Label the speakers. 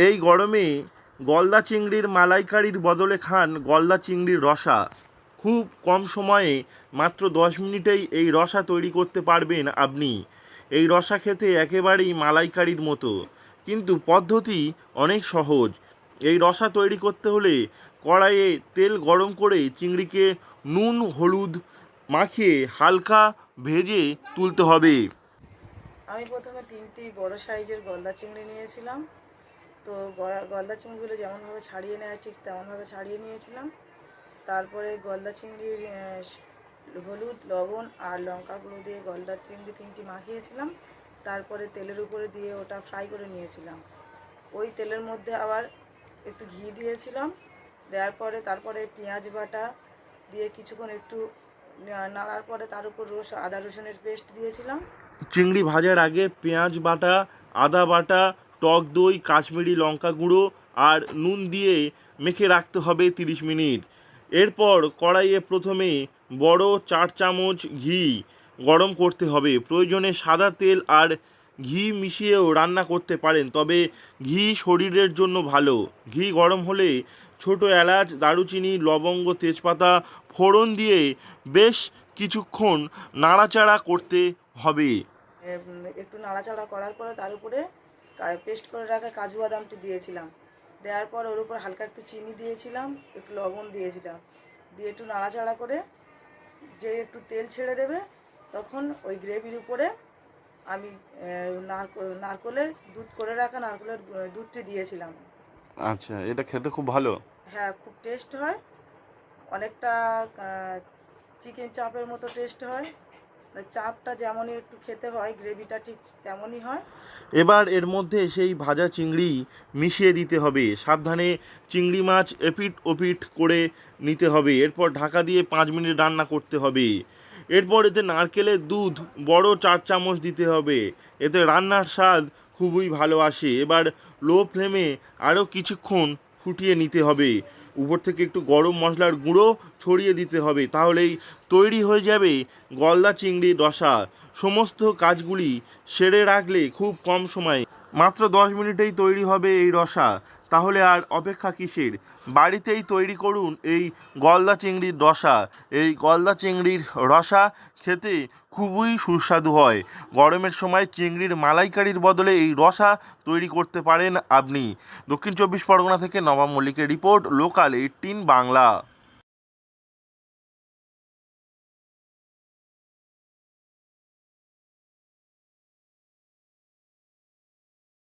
Speaker 1: এই গরমে গলদা চিংড়ির মালাইকারির বদলে খান গলদা চিংড়ির রসা। খুব কম সময়ে মাত্র 10 মিনিটেই এই রসা তৈরি করতে পারবেন আপনি। এই রসা খেতে একেবারেই মালাইকারির মতো, কিন্তু পদ্ধতি অনেক সহজ। এই রসা তৈরি করতে হলে কড়াইয়ে তেল গরম করে চিংড়িকে নুন হলুদ মাখিয়ে হালকা ভেজে তুলতে হবে।
Speaker 2: আমি প্রথমে 3টি বড় সাইজের গলদা চিংড়ি নিয়েছিলাম। তো গলদা চিংড়িগুলো যেমনভাবে ছাড়িয়ে নেওয়া ঠিক তেমনভাবে ছাড়িয়ে নিয়েছিলাম। তারপরে গলদা চিংড়ির হলুদ লবণ আর লঙ্কা গুঁড়ো দিয়ে গলদা চিংড়ি 3টি মাখিয়েছিলাম। তারপরে তেলের উপরে দিয়ে ওটা ফ্রাই করে নিয়েছিলাম। ওই তেলের মধ্যে আবার একটু ঘি দিয়েছিলাম। দেওয়ার পরে তারপরে পেঁয়াজ বাটা দিয়ে কিছুক্ষণ একটু নাড়ার পরে তার উপর আদা রসুনের পেস্ট দিয়েছিলাম।
Speaker 1: চিংড়ি ভাজার আগে পেঁয়াজ বাটা, আদা বাটা, টক দই, কাশ্মীরি লঙ্কা গুঁড়ো আর নুন দিয়ে মেখে রাখতে হবে 30 মিনিট। এরপর কড়াইয়ে প্রথমে বড় 4 চামচ ঘি গরম করতে হবে। প্রয়োজনে সাদা তেল আর ঘি মিশিয়েও রান্না করতে পারেন, তবে ঘি শরীরের জন্য ভালো। ঘি গরম হলে ছোট এলাচ, দারুচিনি, লবঙ্গ, তেজপাতা ফোড়ন দিয়ে বেশ কিছুক্ষণ নাড়াচাড়া করতে হবে।
Speaker 2: একটু নাড়াচাড়া করার পরে তার উপরে পেস্ট করে রাখা কাজু বাদামটি দিয়েছিলাম। দেওয়ার পর ওর উপর হালকা একটু চিনি দিয়েছিলাম, একটু লবণ দিয়েছিলাম। দিয়ে একটু নাড়াচাড়া করে যে একটু তেল ছেড়ে দেবে, তখন ওই গ্রেভির উপরে আমি নারকোলের দুধ করে রাখা নারকোলের দুধটি দিয়েছিলাম।
Speaker 1: আচ্ছা, এটা খেতে খুব ভালো।
Speaker 2: হ্যাঁ, খুব টেস্ট হয়। অনেকটা চিকেন চাপের মতো টেস্ট হয়। চাপটা যেমনই একটু খেতে হয়, গ্রেভিটা ঠিক তেমনই হয়।
Speaker 1: এবার এর মধ্যে সেই ভাজা চিংড়ি মিশিয়ে দিতে হবে। সাবধানে চিংড়ি মাছ এপিট ওপিট করে নিতে হবে। এরপর ঢাকা দিয়ে 5 মিনিট রান্না করতে হবে। এরপর এতে নারকেলের দুধ বড় 4 চামচ দিতে হবে। এতে রান্নার স্বাদ খুবই ভালো আসে। এবার লো ফ্লেমে আরও কিছুক্ষণ ফুটিয়ে নিতে হবে। উপর থেকে একটু গরম মশলার গুঁড়ো ছড়িয়ে দিতে হবে। তাহলেই তৈরি হয়ে যাবে গলদা চিংড়ির রসা। সমস্ত কাজগুলি সেরে রাখলে খুব কম সময়ে মাত্র 10 মিনিটেই তৈরি হবে এই রসা। তাহলে আর অপেক্ষা কিসের? বাড়িতেই তৈরি করুন এই গলদা চিংড়ির রসা। এই গলদা চিংড়ির রসা খেতে খুবই সুস্বাদু হয়। গরমের সময় চিংড়ির মালাইকারির বদলে এই রসা তৈরি করতে পারেন আপনি। দক্ষিণ 24 পরগনা থেকে নবাব মল্লিকের রিপোর্ট, লোকাল 18 বাংলা।